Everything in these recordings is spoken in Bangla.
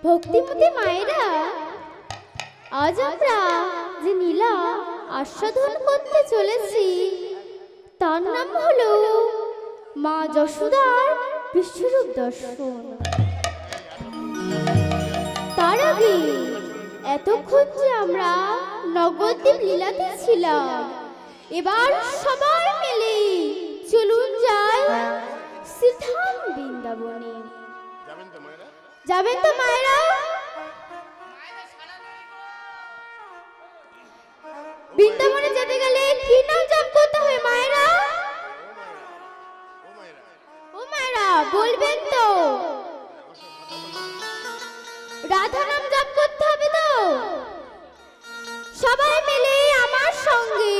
ভক্তিমতী মায়েরা, আজ আমরা যে নীলা আস্বাদন করতে চলেছি তার নাম হলো মা যশোদার বিশ্বরূপ দর্শন। তার আগে এতক্ষণ যে আমরা নবদ্বীপ লীলাতে ছিলাম, এবার সবাই মিলে চলুন যাই শ্রীধাম বৃন্দাবনে। যাবেন তো মায়েরা? বৃন্দাবনে যেতে গেলে কি নাম জপ করতে হবে মায়েরা? ও মায়েরা বলবেন তো? রাধা নাম জপ করতে হবে তো? সবাই মিলে আমার সঙ্গে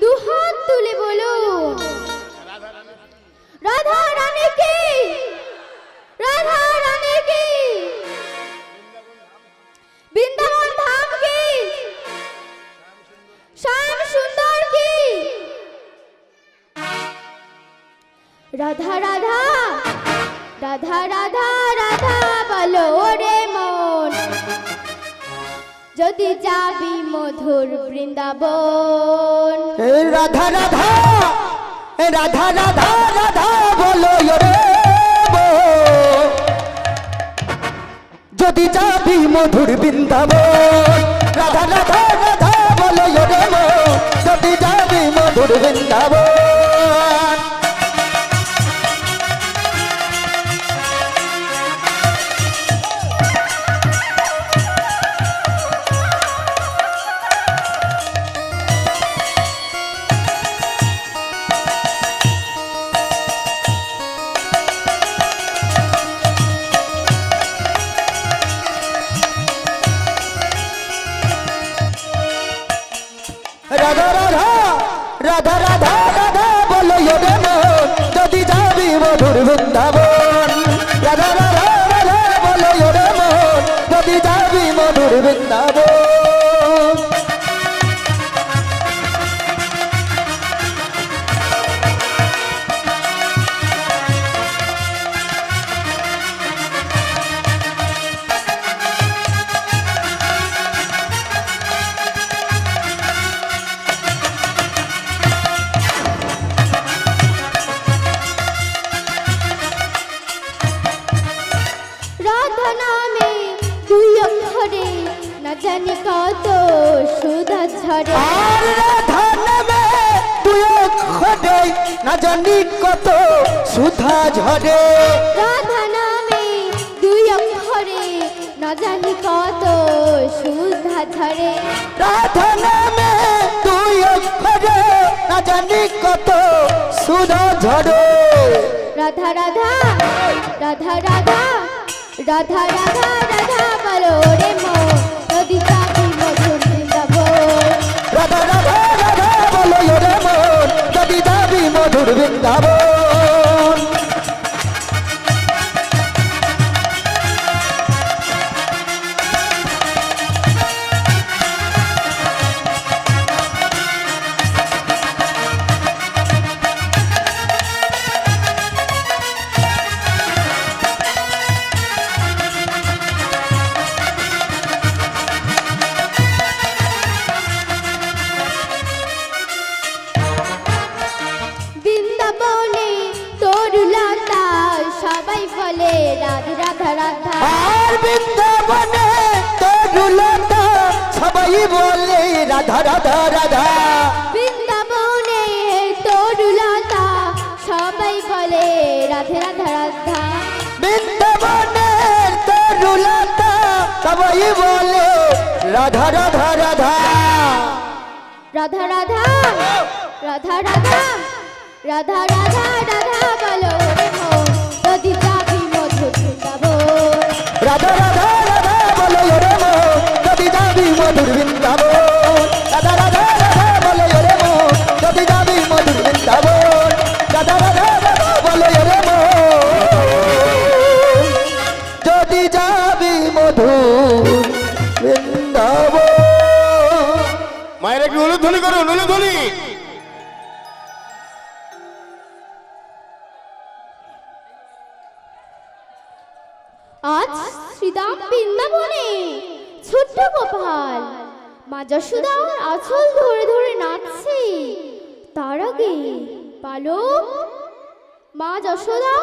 দুহাত তুলে বলুন, রাধা রানী কি, রাধা রানী কি, বৃন্দাবন ধাম কি, শ্যাম সুন্দর কি। রাধা রাধা রাধা রাধা রাধা বলো রে মন, যদি যাবি মধুর বৃন্দাবন। রাধা রাধা রাধা রাধা রাধা বলো রে মন, যদি যাবি মধুর বৃন্দাবন। রাধা রাধা রাধা বলো রে মন, যদি যাবি মধুর বৃন্দাবন। রাধা রাধা রাধা রাধা রাধা বলো রে মন, যদি যাবি মধুর বৃন্দাবন। রাধা রাধা রাধা বলো রে মন, যদি যাবি মধুর বৃন্দাবন। রাধা নামে দুই অক্ষরে না জানি কত সুধা ঝরে। আর রাধা নামে তুই অক্ষরে না জানি কত সুধা ঝরে। রাধা নামে দুই অক্ষরে না জানি কত সুধা ঝরে। রাধা নামে তুই অক্ষরে না জানি কত সুধা ঝরে। রাধা রাধা রাধা রাধা রাধা রাধা রাধা বলো রে মন, যদি যাবি মধুর বৃন্দাবন। রাধা রাধা রাধা বলো রে মন, যদি যাবি মধুর বৃন্দাবন। বৃন্দাবনে তরুলতা সবাই বলে রাধা রাধা রাধা। আর বৃন্দাবনে তরুলতা সবাই বলে রাধা রাধা রাধা। বৃন্দাবনে তরুলতা সবাই বলে রাধা রাধা রাধা। বৃন্দাবনে তরুলতা সবাই বলে রাধা রাধা রাধা। রাধা রাধা রাধা রাধা রাধা রাধা রাধা বলো রে মন, যদি যাবি মধুর বৃন্দাবন। রাধা রাধা রাধা বলো রে মন, যদি যাবি মধুর বৃন্দাবন। রাধা রাধা রাধা বলো রে মন, যদি যাবি মধুর বৃন্দাবন। রাধা রাধা রাধা বলো রে মন, যদি যাবি মধুর বৃন্দাবন। মায়ের একটু উলুধ্বনি করুন, উলুধ্বনি। আজ শ্রীদাম বৃন্দাবন বৃন্দাবনে ছোট্ট গোপাল মা যশোদার আঁচল ধরে ধরে নাচছে। তার আগে বালক মা যশোদা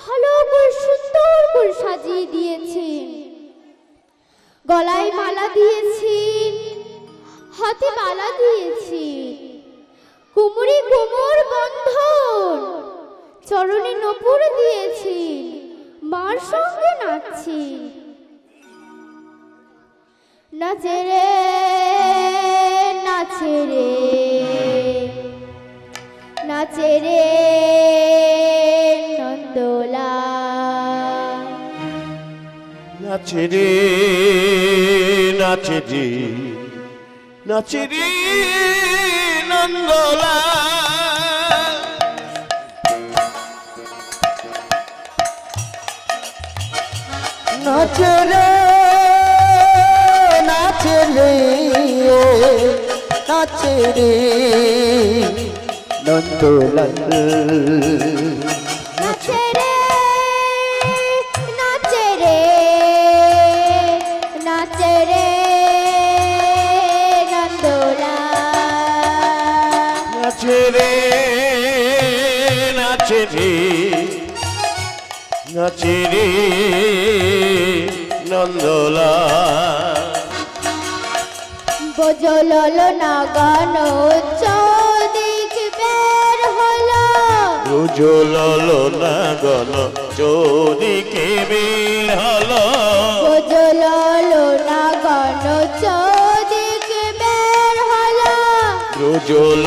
ভালো করে সুন্দর করে সাজিয়ে দিয়েছেন। গলায় মালা দিয়েছেন, হাতে মালা দিয়েছেন, কুমুরি কুমোর বন্ধন, চরণে নপুর দিয়েছেন, মার সঙ্গে নাচছেন। নাচে রে নাচে রে নাচে রে নন্দলা, নাচে রে নাচে রে নাচে রে নন্দলা। নাচে রে নাচে রে নাচে রে নন্দলাল। নাচে রে নাচে রে নাচে রে নন্দলা, নাচে রে নাচে রে নাচে রে নন্দলা। বজল না গান চৌদিক বের হলো, রুজল না গণ চৌদিকে বের হলো। বজল না গান চৌদিক বের হলো, রুজল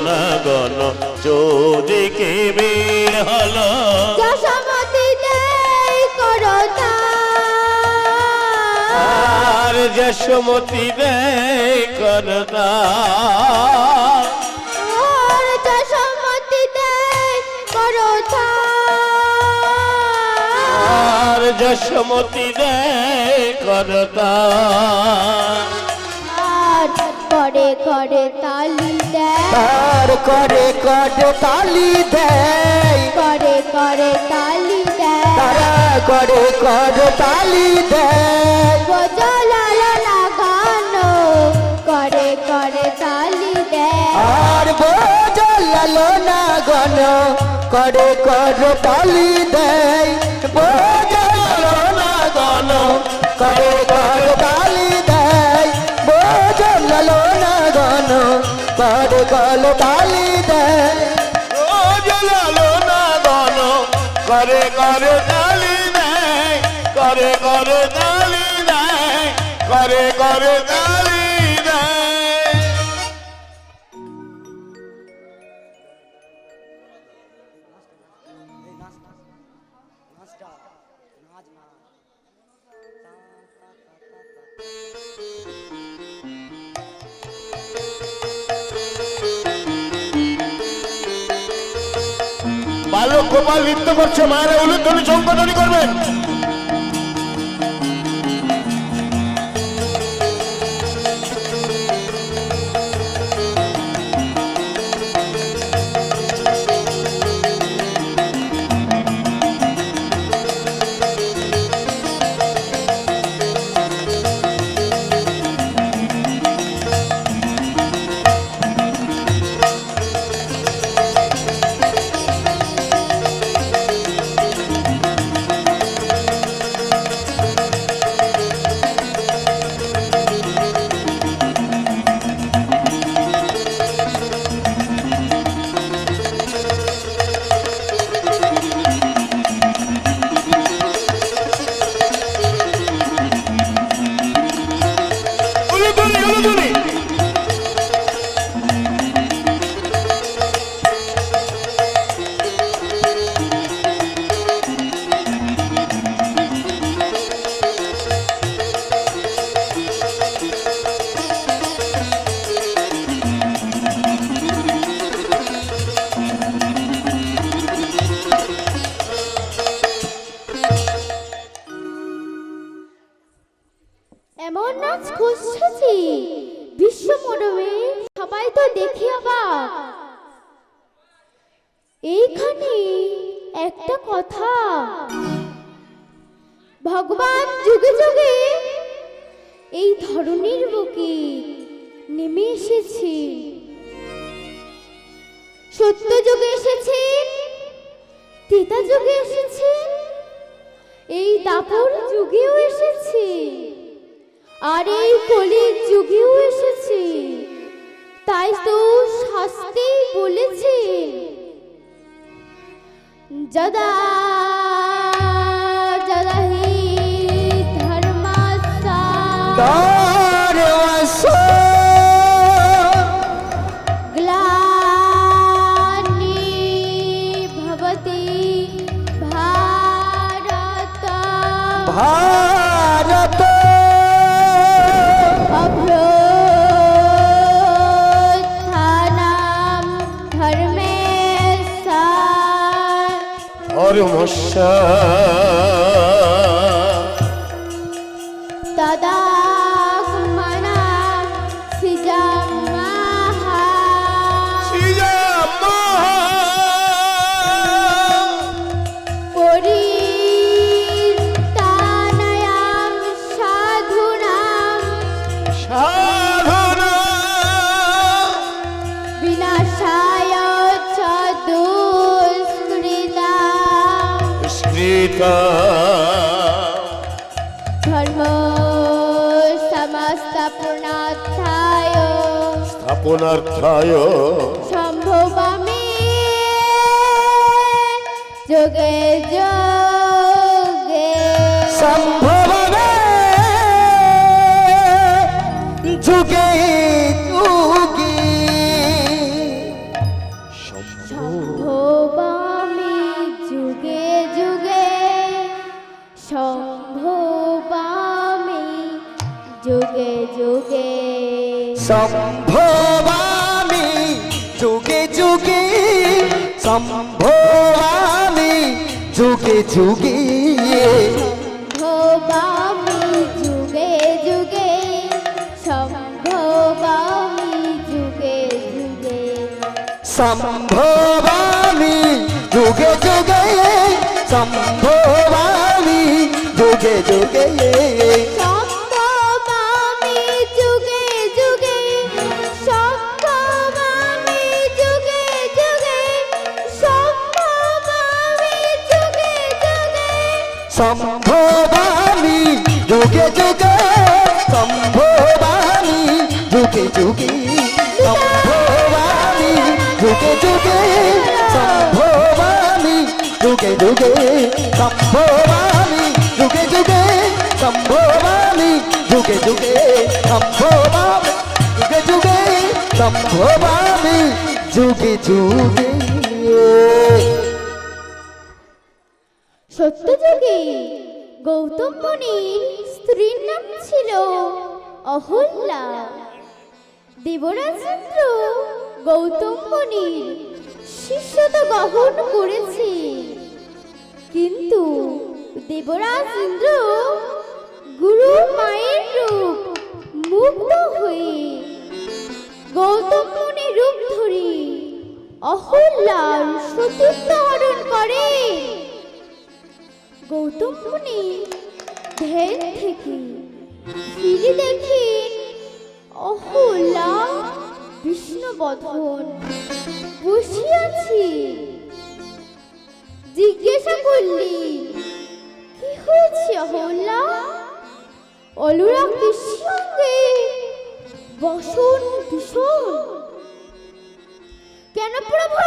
না গণ চৌদিকে বের হলো। যশোমতি দেই করতা, আর যশোমতি দেয় করতা, আর যশোমতি দেই করতা, আর যশোমতি দেয় করতা। আর করে করে তালি দেয়, তার করে করে তালি দেয়, করে করে তালি দেয়, তারা করে করে তালি দেয়। বজলাল না গান করে করে তালি দেয়, আর বোঝালো না গণ করে করে তালি দেয়। বোঝালো না গণ করে করে তালি দেয়। বোঝালো না গণ করে করে তালি দেয়। ও জলালো না গণ করে করে তালি দেয়, করে করে তালি দেয়, করে করে তালি দেয়। বালক গোপাল নৃত্য করছে, মায়েরা উলুধ্বনি শঙ্খধ্বনি করবেন। উলুধ্বনি উলুধ্বনি। এমন নাচ খুঁজছি বিশ্ব মরমে সবাই তো দেখি অবাক। এইখানে একটা কথা, ভগবান যুগে যুগে এই ধরনের বুকে নেমে এসেছে। সত্য যুগে এসেছেন, ত্রেতা যুগে এসেছেন, এই দাপর যুগেও এসেছে, আর এই কলির যুগেও এসেছে। তাই তো শাস্ত্রেই বলেছেন, যদা যদা হি ধর্মস্য গ্লানির্ভবতি ভারত ভারত অভ্যুত্থানম ধর্মেস্য ধর্মস্য তদাগমনম সৃজামঃ পরিত্রাণায়াং সাধূনাং সাধনা বিনাশায় চ দুষ্কৃতাং স্মৃতা ধর্ম সমস্তপূর্ণার্থায় স্থাপনার্থায় সম্ভবামি যোগে যোগে সম্ভবে যুগে যুগে সম্ভবামি যুগে যুগে সম্ভবামি যুগে যুগে সম্ভবামি যুগে যুগে সম্ভবামি যুগে যুগে সম্ভবামি যুগে যুগে সম্ভবামি যুগে যুগে সম্ভবামি যুগে যুগে সম্ভবামি যুগে যুগে সম্ভবামি যুগে যুগে সম্ভবামি যুগে যুগে সম্ভবামি যুগে যুগে সম্ভবামি যুগে যুগে সম্ভবামি যুগে যুগে সম্ভবামি যুগে যুগে সম্ভবামি যুগে যুগে সম্ভবামি যুগে যুগে সম্ভবামি যুগে যুগে সম্ভবামি যুগে যুগে সম্ভবামি যুগে যুগে সত্যযুগে গৌতম মুনির স্ত্রীর নাম ছিল অহল্যা। দেবরাজ ইন্দ্র গৌতম মুনির শিষ্যতা গ্রহণ করেছে, কিন্তু দেবরাজ ইন্দ্র গুরু মায়ের রূপ মুগ্ধ হয়ে গৌতম মুনির রূপ ধরে অহল্যার সতীত্ব হরণ করে। গৌতম মুনি ধ্যান থেকে ফিরে দেখেন অহল্যা বিষ্ণুবদন বসে আছে। জিজ্ঞাসা করলি, কি হয়েছে অহল্যা? অনুরাগের সঙ্গে বসন ভীষণ। কেন প্রভু,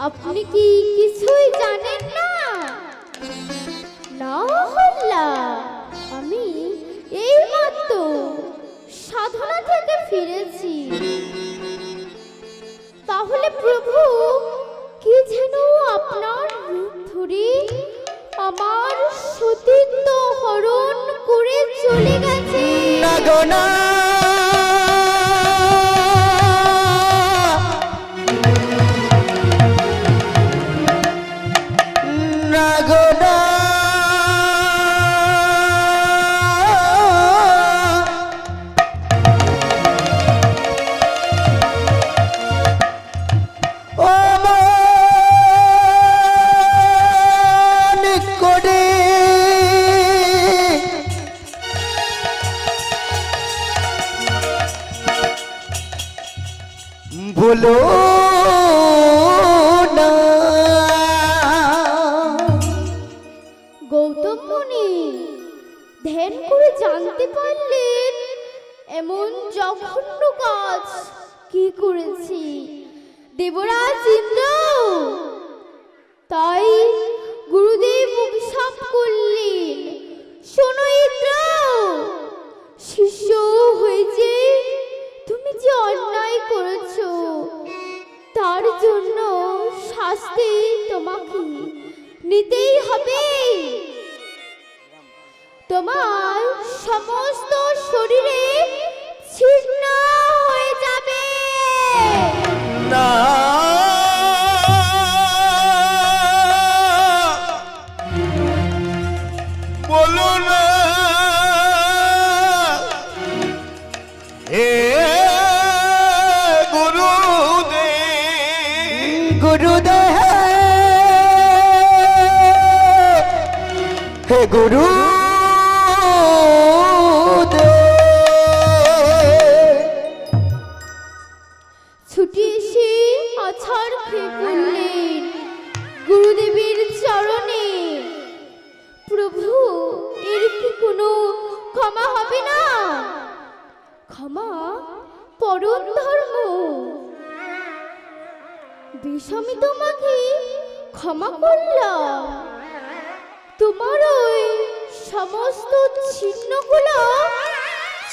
আপনি কি কিছুই জানেন না? না অহল্যা, আমি এইমাত্র সাধনা থেকে ফিরেছি। তাহলে প্রভু, কি যেন আপনার রূপ ধরে আমার সতীত্ব হরণ করে চলে গেছে। না গো না, না গো না, ও মন করে বলো না। গৌতম মুনি ধ্যান করে জানতে পারলেন এমন জঘন্য কাজ কি করেছি দেবরাজ ইন্দ্র। তাই গুরুদেব অভিশাপ করলেন, শোনো ইন্দ্র, শিষ্য হয়েছে তুমি যে অন্যায় করেছো তার জন্য শাস্তি তোমাকে নিতেই হবে। তোমার সমস্ত শরীরে ছিন্ন হয়ে যাবে। না বলো না হে গুরুদেব। গুরুদেব হে গুরু ছুটি এসে আছাড় খেয়ে পড়লেন গুরুদেবের চরণে। প্রভু, এর কি কোনো ক্ষমা হবে না? ক্ষমা পরম ধর্ম। বেশ, আমি তোমাকে ক্ষমা করলাম। তোমার ওই সমস্ত চিহ্নগুলো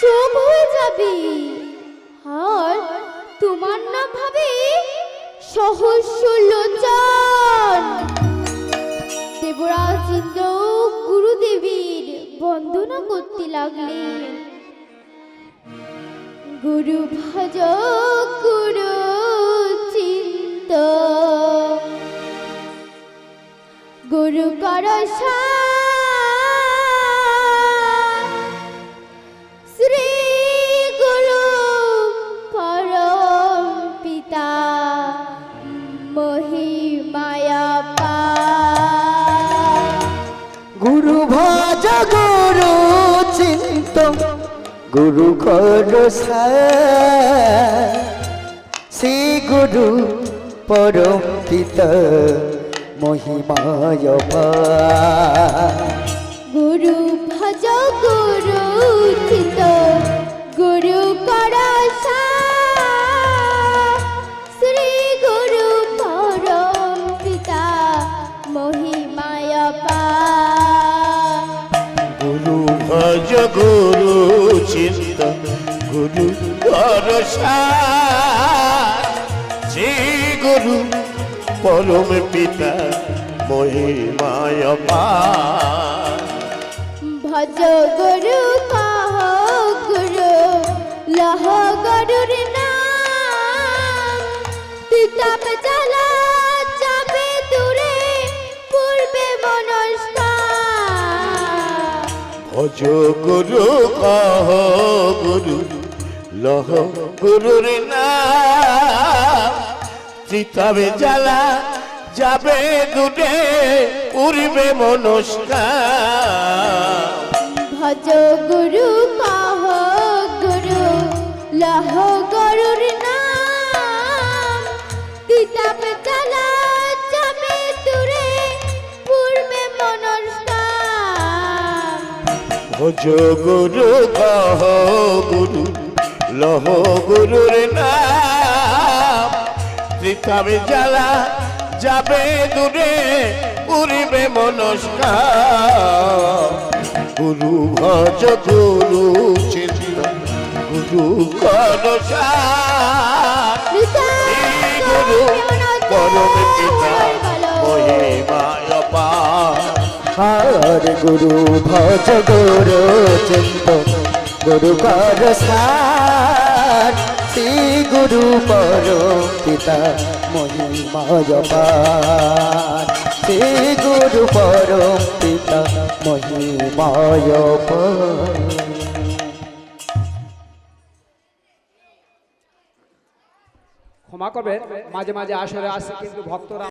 চোখ হয়ে যাবে, আর তোমার নাম ভাবে সহস্র লোচন। দেবরাজ ইন্দ্র গুরুদেবীর বন্দনা করতে লাগলেন। গুরু ভজ গুরু চিন্ত, গুরু কর শ্রী গুরু পরম পিতা মহিমায়া পা। গুরু ভজ গুরু চিন্ত গুরু কর শ্রী গুরু পরম পিতা মহিমায় গুরু ভজ গুরু চিত গুরু কর শ্রী গুরু পরম পিতা মহিমায় পা। গুরু ভজ গুরু চিন্ত গুরু কর শ্রী গুরু পরম পিতা মহিমায় পার। ভজ গুরু কহ গুরু লহ গরুর নাম, তিতাপ জ্বালা যাবে দূরে পূর্বে মনস্কার। ভজ গুরু কহ গুরু লহ গুরুর নাম, চিতাবে জ্বালা যাবে দূরে পূর্বে মনস্কার। ভজ গুরু কহ গুরু লহ গরুর নাম, তিতাপ জ্বালা যাবে দূরে পূর্বে মনস্কার। ভজ গুরু কহ গুরু লহ গুরুর নাম, চিতাবে জ্বালা যাবে দূরে পূর্বে মনস্কার। গুরু ভজ গুরু চিন্ত গুরু কর গুরু পরম পিতা মহিমায় পার। আর গুরু ভজ গুরু চিন্ত গুরু কর শ্রী গুরু পরম পিতা মহিমায় পার। শ্রী গুরু পরম পিতা মহিমায় পার। ক্ষমা করবেন, মাঝে মাঝে আসরে আসে কিন্তু ভক্তরা